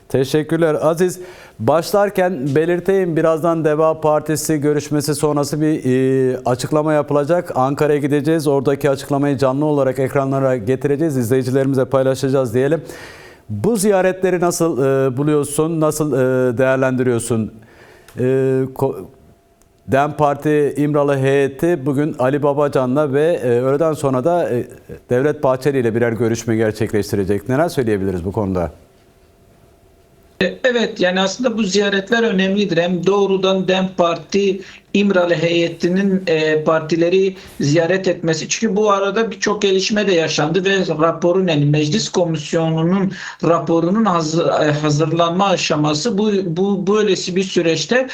Teşekkürler Aziz. Başlarken belirteyim, birazdan Deva Partisi görüşmesi sonrası bir açıklama yapılacak. Ankara'ya gideceğiz. Oradaki açıklamayı canlı olarak ekranlara getireceğiz. İzleyicilerimize paylaşacağız diyelim. Bu ziyaretleri nasıl buluyorsun? Nasıl değerlendiriyorsun? DEM Parti İmralı heyeti bugün Ali Babacan'la ve öğleden sonra da Devlet Bahçeli ile birer görüşme gerçekleştirecek. Neler söyleyebiliriz bu konuda? Evet, yani aslında bu ziyaretler önemlidir. Hem doğrudan DEM Parti İmralı heyetinin partileri ziyaret etmesi. Çünkü bu arada birçok gelişme de yaşandı ve raporun, yani meclis komisyonunun raporunun hazırlanma aşaması bu böylesi bir süreçte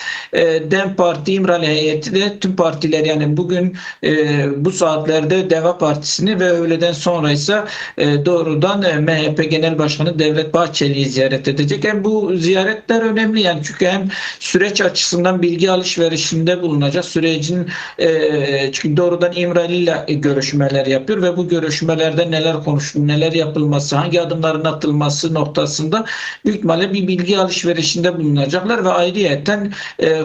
DEM Parti İmralı heyeti de tüm partiler, yani bugün bu saatlerde Deva Partisi'ni ve öğleden sonra ise doğrudan MHP Genel Başkanı Devlet Bahçeli'yi ziyaret edecek. Hem bu ziyaretler önemli, yani çünkü hem süreç açısından bilgi alışverişinde bulunacak. Sürecin çünkü doğrudan İmralı ile görüşmeler yapıyor ve bu görüşmelerde neler konuşulur, neler yapılması, hangi adımların atılması noktasında büyük ihtimalle bir bilgi alışverişinde bulunacaklar ve ayrıyeten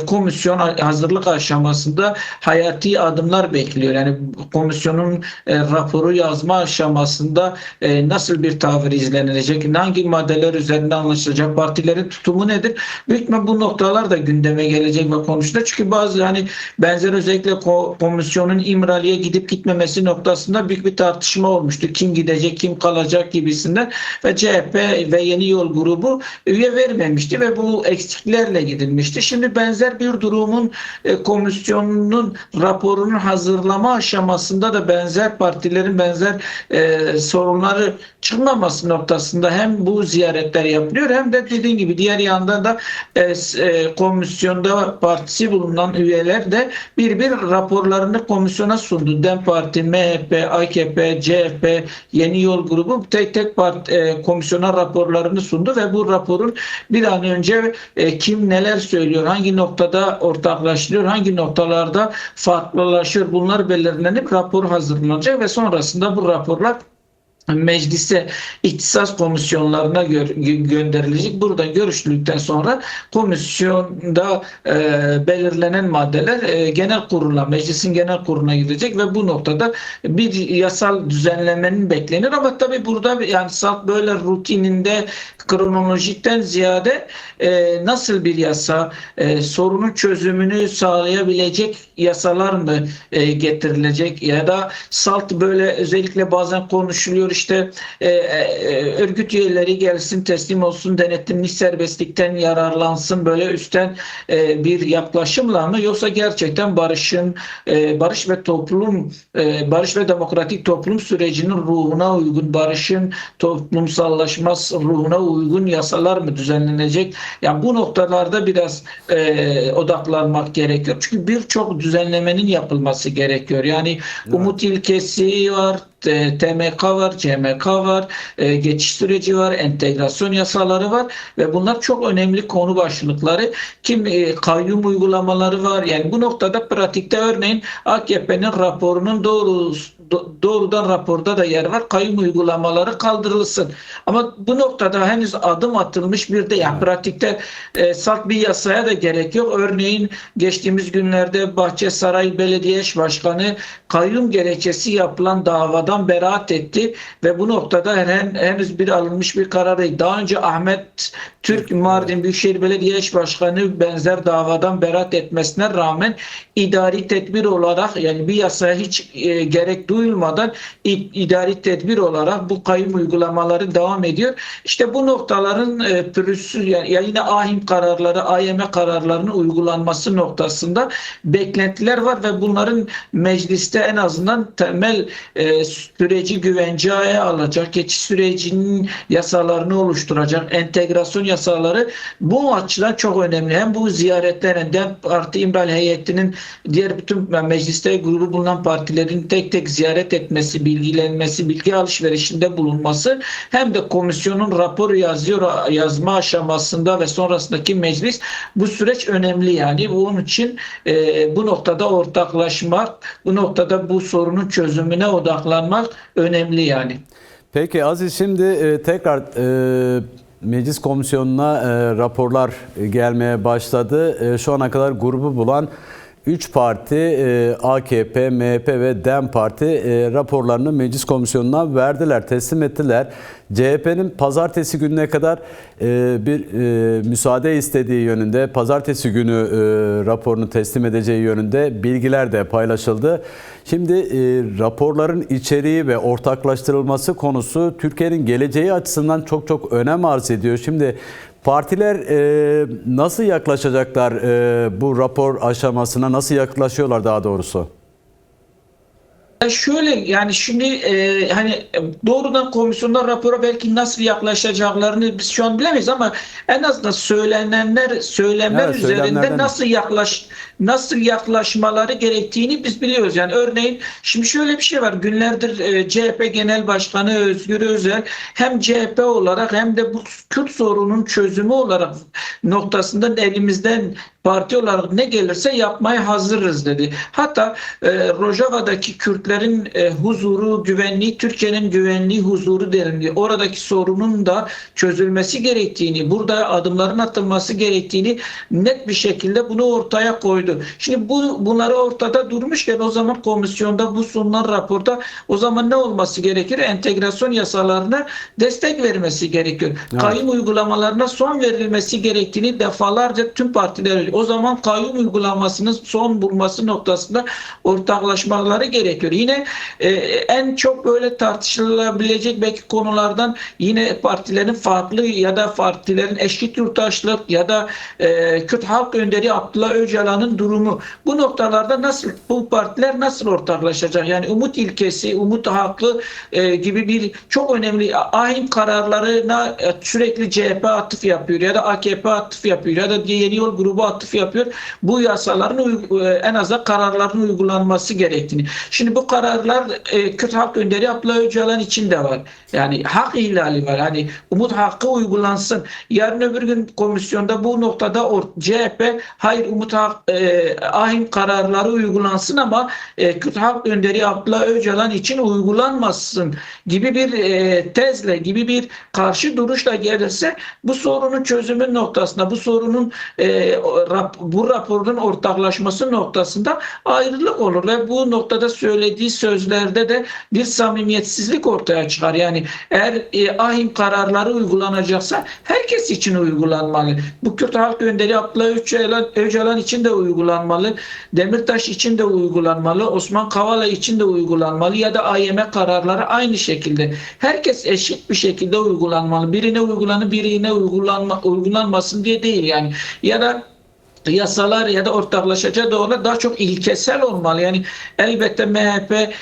komisyon hazırlık aşamasında hayati adımlar bekliyor. Yani komisyonun raporu yazma aşamasında nasıl bir tavır izlenilecek, hangi maddeler üzerinde anlaşılacak, partilerin tutumu nedir? Büyük ihtimalle bu noktalar da gündeme gelecek ve konuşulacak. Çünkü bazı benzer, özellikle komisyonun İmralı'ya gidip gitmemesi noktasında büyük bir tartışma olmuştu. Kim gidecek, kim kalacak gibisinden ve CHP ve Yeni Yol grubu üye vermemişti ve bu eksiklerle gidilmişti. Şimdi benzer bir durumun komisyonun raporunun hazırlama aşamasında da benzer partilerin benzer sorunları çıkmaması noktasında hem bu ziyaretler yapılıyor hem de dediğim gibi diğer yandan da komisyonda partisi bulunan üyeler de bir raporlarını komisyona sundu. DEM Parti, MHP, AKP, CHP, Yeni Yol grubu tek komisyona raporlarını sundu ve bu raporun bir an önce kim neler söylüyor, hangi noktada ortaklaşılıyor, hangi noktalarda farklılaşıyor, bunlar belirlenip rapor hazırlanacak ve sonrasında bu raporlar meclise, ihtisas komisyonlarına gönderilecek. Buradan görüştükten sonra komisyonda belirlenen maddeler genel kurula, meclisin genel kuruluna gidecek ve bu noktada bir yasal düzenlemenin beklenir. Ama tabii burada yani salt böyle rutininde, kronolojikten ziyade nasıl bir yasa, sorunun çözümünü sağlayabilecek yasalar mı getirilecek ya da salt böyle özellikle bazen konuşuluyor, işte örgüt üyeleri gelsin, teslim olsun, denetimli serbestlikten yararlansın, böyle üstten bir yaklaşımla mı, yoksa gerçekten barış ve demokratik toplum sürecinin ruhuna uygun, barışın toplumsallaşması ruhuna uygun yasalar mı düzenlenecek? Yani bu noktalarda biraz odaklanmak gerekiyor. Çünkü birçok düzenlemenin yapılması gerekiyor. Yani umut ilkesi var, TMK var, CMK var, geçiş süreci var, entegrasyon yasaları var ve bunlar çok önemli konu başlıkları. Kayyum uygulamaları var. Yani bu noktada pratikte örneğin AKP'nin raporunun doğrudan raporda da yer var. Kayyum uygulamaları kaldırılsın. Ama bu noktada henüz adım atılmış bir de, yani pratikte salt bir yasaya da gerek yok. Örneğin geçtiğimiz günlerde Bahçesaray Belediye Eş Başkanı kayyum gerekçesi yapılan davadan beraat etti ve bu noktada henüz alınmış bir karar değil. Daha önce Ahmet Türk Mardin Büyükşehir Belediye Eş Başkanı benzer davadan beraat etmesine rağmen idari tedbir olarak, yani bir yasaya hiç gerek duyulmadan idari tedbir olarak bu kayyum uygulamaları devam ediyor. İşte bu noktaların pürüzsüz, yani yine AHİM kararları, AYM kararlarının uygulanması noktasında beklentiler var ve bunların mecliste en azından temel süreci güvenceye alacak, geçiş sürecinin yasalarını oluşturacak, entegrasyon yasaları bu açıdan çok önemli. Hem bu ziyaretlerin, DEM Parti İmralı heyetinin diğer bütün mecliste grubu bulunan partilerin tek tek ziyaret etmesi, bilgilenmesi, bilgi alışverişinde bulunması, hem de komisyonun raporu yazma aşamasında ve sonrasındaki meclis, bu süreç önemli yani. Bunun için bu noktada ortaklaşmak, bu noktada bu sorunun çözümüne odaklanmak önemli yani. Peki Aziz, şimdi tekrar meclis komisyonuna raporlar gelmeye başladı. Şu ana kadar grubu bulan 3 parti AKP, MHP ve DEM Parti raporlarını meclis komisyonuna verdiler, teslim ettiler. CHP'nin pazartesi gününe kadar bir müsaade istediği yönünde, pazartesi günü raporunu teslim edeceği yönünde bilgiler de paylaşıldı. Şimdi raporların içeriği ve ortaklaştırılması konusu Türkiye'nin geleceği açısından çok önem arz ediyor. Şimdi partiler nasıl yaklaşacaklar bu rapor aşamasına, nasıl yaklaşıyorlar daha doğrusu? Şöyle yani şimdi hani doğrudan komisyonlar rapora belki nasıl yaklaşacaklarını biz şu an bilemeyiz ama en azından söylemler Evet, üzerinde nasıl yaklaşmaları gerektiğini biz biliyoruz. Yani örneğin şimdi şöyle bir şey var. Günlerdir CHP Genel Başkanı Özgür Özel hem CHP olarak hem de bu Kürt sorunun çözümü olarak noktasından elimizden parti olarak ne gelirse yapmaya hazırız dedi. Hatta Rojava'daki Kürtlerin huzuru, güvenliği, Türkiye'nin güvenliği, huzuru derim. Oradaki sorunun da çözülmesi gerektiğini, burada adımların atılması gerektiğini net bir şekilde bunu ortaya koydu. Şimdi bunları ortada durmuşken o zaman komisyonda bu sunulan raporda o zaman ne olması gerekir? Entegrasyon yasalarına destek vermesi gerekiyor. Evet. Kayyum uygulamalarına son verilmesi gerektiğini defalarca tüm partiler o zaman kayyum uygulamasının son bulması noktasında ortaklaşmaları gerekiyor. Yine en çok böyle tartışılabilecek belki konulardan yine partilerin farklı ya da partilerin eşit yurttaşlık ya da Kürt Halk Önderi Abdullah Öcalan'ın durumu. Bu noktalarda nasıl bu partiler nasıl ortaklaşacak? Yani umut ilkesi, umut hakkı gibi bir çok önemli ahim kararlarına sürekli CHP atıf yapıyor ya da AKP atıf yapıyor ya da Yeni Yol grubu atıf yapıyor. Bu yasaların en azından kararların uygulanması gerektiğini. Şimdi bu kararlar Kürt Halk Önderi Abdullah Öcalan için de var. Yani hak ihlali var. Hani umut hakkı uygulansın. Yarın öbür gün komisyonda bu noktada CHP hayır umut ahim kararları uygulansın ama Kürt Halk Önderi Abdullah Öcalan için uygulanmasın gibi bir tezle, gibi bir karşı duruşla gelirse bu sorunun çözümü noktasında, bu sorunun bu raporun ortaklaşması noktasında ayrılık olur ve bu noktada söylediği sözlerde de bir samimiyetsizlik ortaya çıkar. Yani eğer ahim kararları uygulanacaksa herkes için uygulanmalı. Bu Kürt Halk Önderi Abdullah Öcalan için de uygulanmalı. Demirtaş için de uygulanmalı. Osman Kavala için de uygulanmalı ya da AYM kararları aynı şekilde. Herkes eşit bir şekilde uygulanmalı. Birine uygulanır, birine uygulanmasın diye değil yani. Ya da yasalar ya da ortaklaşacağı doğrular daha çok ilkesel olmalı. Yani elbette MHP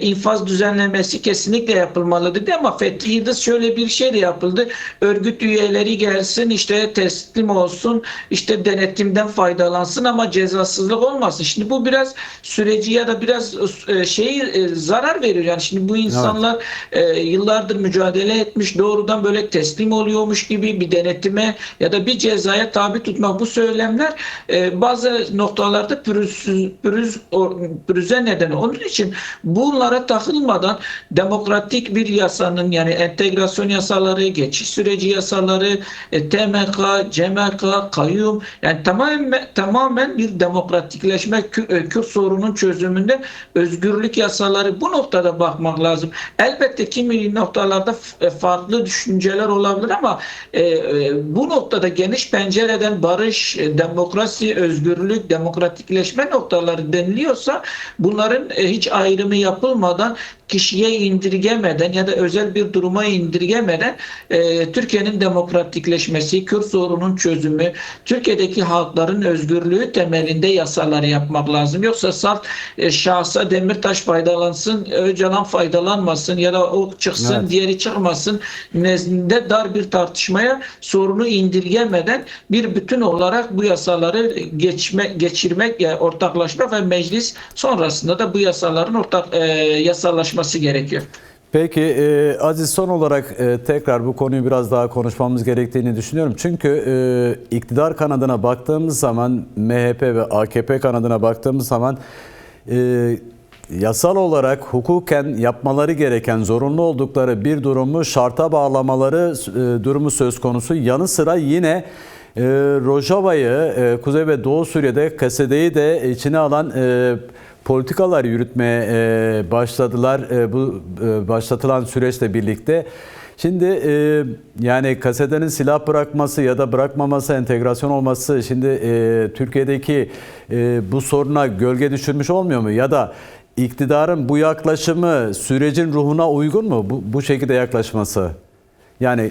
infaz düzenlemesi kesinlikle yapılmalı dedi ama Fethiye'de şöyle bir şey de yapıldı. Örgüt üyeleri gelsin işte teslim olsun işte denetimden faydalansın ama cezasızlık olmasın. Şimdi bu biraz süreci ya da biraz zarar veriyor. Yani şimdi bu insanlar yıllardır mücadele etmiş doğrudan böyle teslim oluyormuş gibi bir denetime ya da bir cezaya tabi tutmak bu söylemler bazı noktalarda pürüze neden. Onun için bunlara takılmadan demokratik bir yasanın yani entegrasyon yasaları, geçiş süreci yasaları, TMK, CMK, kayyum yani tamamen bir demokratikleşme Kürt sorunun çözümünde özgürlük yasaları bu noktada bakmak lazım. Elbette kimi noktalarda farklı düşünceler olabilir ama bu noktada geniş pencereden barış, demokrasi, özgürlük, demokratikleşme noktaları deniliyorsa bunların hiç ayrımı yapılmadan kişiye indirgemeden ya da özel bir duruma indirgemeden Türkiye'nin demokratikleşmesi, Kürt sorunun çözümü, Türkiye'deki halkların özgürlüğü temelinde yasaları yapmak lazım. Yoksa salt şahsa Demirtaş faydalansın, Öcalan faydalanmasın ya da o çıksın, diğeri çıkmasın nezdinde dar bir tartışmaya sorunu indirgemeden bir bütün olarak bu yasaları geçirmek, yani ortaklaşmak ve meclis sonrasında da bu yasaların yasallaşması gerekiyor. Peki Aziz, son olarak tekrar bu konuyu biraz daha konuşmamız gerektiğini düşünüyorum. Çünkü iktidar kanadına baktığımız zaman MHP ve AKP kanadına baktığımız zaman yasal olarak hukuken yapmaları gereken zorunlu oldukları bir durumu şarta bağlamaları durumu söz konusu. Yanı sıra yine Rojava'yı, Kuzey ve Doğu Suriye'de Kasede'yi de içine alan politikalar yürütmeye başladılar. Bu başlatılan süreçle birlikte. Şimdi yani Kasede'nin silah bırakması ya da bırakmaması, entegrasyon olması şimdi Türkiye'deki bu soruna gölge düşürmüş olmuyor mu? Ya da iktidarın bu yaklaşımı sürecin ruhuna uygun mu bu şekilde yaklaşması? Yani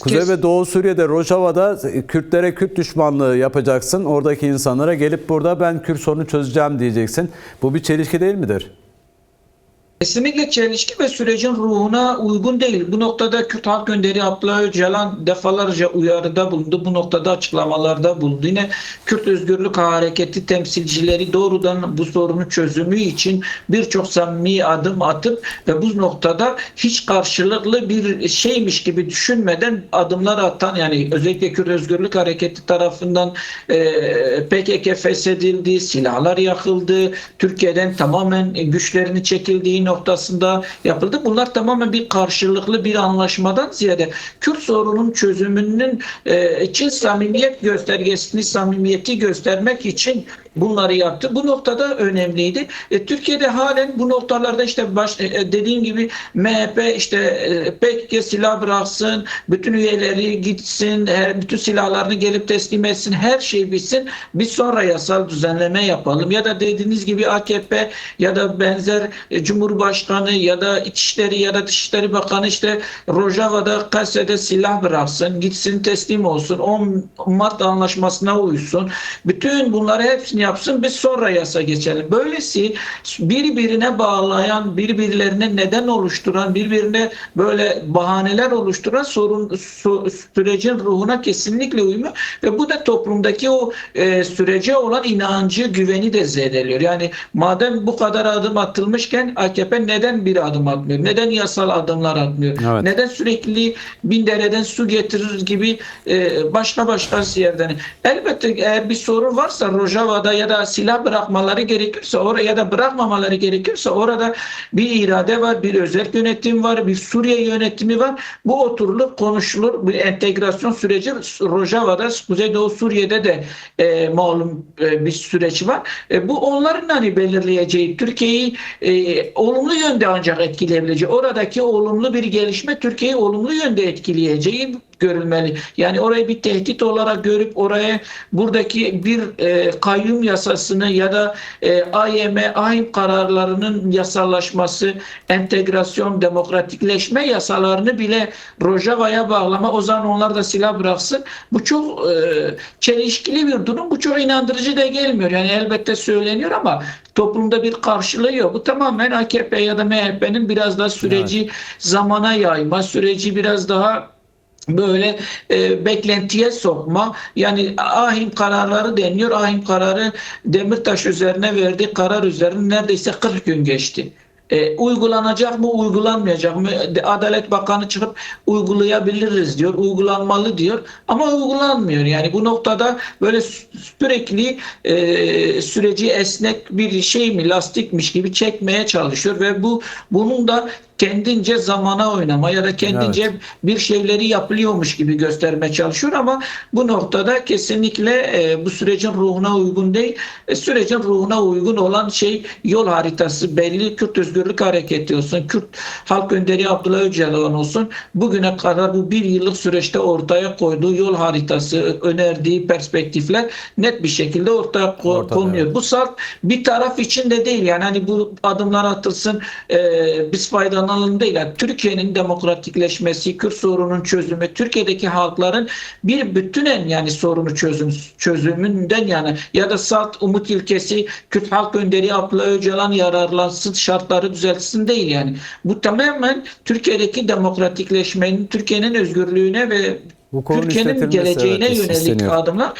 Kuzey ve Doğu Suriye'de Rojava'da Kürtlere Kürt düşmanlığı yapacaksın. Oradaki insanlara gelip burada ben Kürt sorunu çözeceğim diyeceksin. Bu bir çelişki değil midir? Kesinlikle çelişki ve sürecin ruhuna uygun değil. Bu noktada Kürt Halk Önderi Abdullah Öcalan defalarca uyarıda bulundu. Bu noktada açıklamalarda bulundu. Yine Kürt Özgürlük Hareketi temsilcileri doğrudan bu sorunun çözümü için birçok samimi adım atıp ve bu noktada hiç karşılıklı bir şeymiş gibi düşünmeden adımlar atan, yani özellikle Kürt Özgürlük Hareketi tarafından PKK feshedildi, silahlar yakıldı, Türkiye'den tamamen güçlerini çekildiği noktasında yapıldı. Bunlar tamamen bir karşılıklı bir anlaşmadan ziyade Kürt sorunun çözümünün için samimiyet göstergesini, samimiyeti göstermek için bunları yaptı. Bu noktada önemliydi. Türkiye'de halen bu noktalarda işte dediğim gibi MHP işte PKK silah bıraksın, bütün üyeleri gitsin, bütün silahlarını gelip teslim etsin, her şey bitsin. Biz sonra yasal düzenleme yapalım. Ya da dediğiniz gibi AKP ya da benzer Cumhurbaşkanı ya da İçişleri ya da Dışişleri Bakanı işte Rojava'da, Kase'de silah bıraksın, gitsin teslim olsun, 10 Mart anlaşmasına uysun. Bütün bunları hepsini yapsın, biz sonra yasa geçelim. Böylesi birbirine bağlayan, birbirlerine neden oluşturan, birbirine böyle bahaneler oluşturan sürecin ruhuna kesinlikle uymuyor ve bu da toplumdaki o sürece olan inancı, güveni de zedeliyor. Yani madem bu kadar adım atılmışken AKP neden bir adım atmıyor? Neden yasal adımlar atmıyor? Evet. Neden sürekli bin dereden su getirir gibi başka yerden? Elbette eğer bir sorun varsa Rojava'da ya da silah bırakmaları gerekirse oraya ya da bırakmamaları gerekirse orada bir irade var, bir özel yönetim var, bir Suriye yönetimi var. Bu oturulur, konuşulur. Bir entegrasyon süreci Rojava'da, Kuzeydoğu Suriye'de de malum bir süreç var. Bu onların hani belirleyeceği, Türkiye'yi olumlu yönde ancak etkileyebileceği, oradaki olumlu bir gelişme Türkiye'yi olumlu yönde etkileyeceği görülmeli. Yani orayı bir tehdit olarak görüp oraya buradaki bir kayyum yasasını ya da AYM kararlarının yasallaşması, entegrasyon, demokratikleşme yasalarını bile Rojava'ya bağlama, o zaman onlar da silah bıraksın. Bu çok çelişkili bir durum. Bu çok inandırıcı da gelmiyor. Yani elbette söyleniyor ama toplumda bir karşılığı yok. Bu tamamen AKP ya da MHP'nin biraz daha süreci zamana yayma, süreci biraz daha böyle beklentiye sokma. Yani ahim kararları deniyor. Ahim kararı Demirtaş üzerine verdiği karar üzerine neredeyse 40 gün geçti. Uygulanacak mı, uygulanmayacak mı? Adalet Bakanı çıkıp uygulayabiliriz diyor, uygulanmalı diyor ama uygulanmıyor. Yani bu noktada böyle sürekli süreci esnek bir şey mi, lastikmiş gibi çekmeye çalışıyor ve bunun da kendince zamana oynama ya da kendince bir şeyleri yapılıyormuş gibi göstermeye çalışıyor ama bu noktada kesinlikle bu sürecin ruhuna uygun değil. Sürecin ruhuna uygun olan şey yol haritası belli. Kürt Özgürlük Hareketi olsun, Kürt Halk Önderi Abdullah Öcalan olsun. Bugüne kadar bu bir yıllık süreçte ortaya koyduğu yol haritası, önerdiği perspektifler net bir şekilde ortaya konuyor. Evet. Bu salt bir taraf için de değil. Yani hani bu adımlar atılsın, biz faydalanalım değil. Yani Türkiye'nin demokratikleşmesi, Kürt sorunun çözümü, Türkiye'deki halkların bir bütünen yani sorunu çözümünden yani ya da salt umut ilkesi Kürt Halk Önderi Abdullah Öcalan yararlansın, şartları düzeltsin değil yani. Bu tamamen Türkiye'deki demokratikleşmenin, Türkiye'nin özgürlüğüne ve Türkiye'nin geleceğine yönelik adımlar.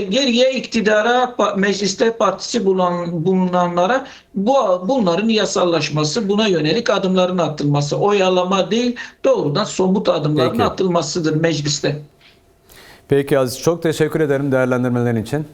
Geriye iktidara, mecliste partisi bulunanlara bunların yasallaşması, buna yönelik adımların atılması, oyalama değil, doğrudan somut adımların atılmasıdır mecliste. Peki Aziz, çok teşekkür ederim değerlendirmelerin için.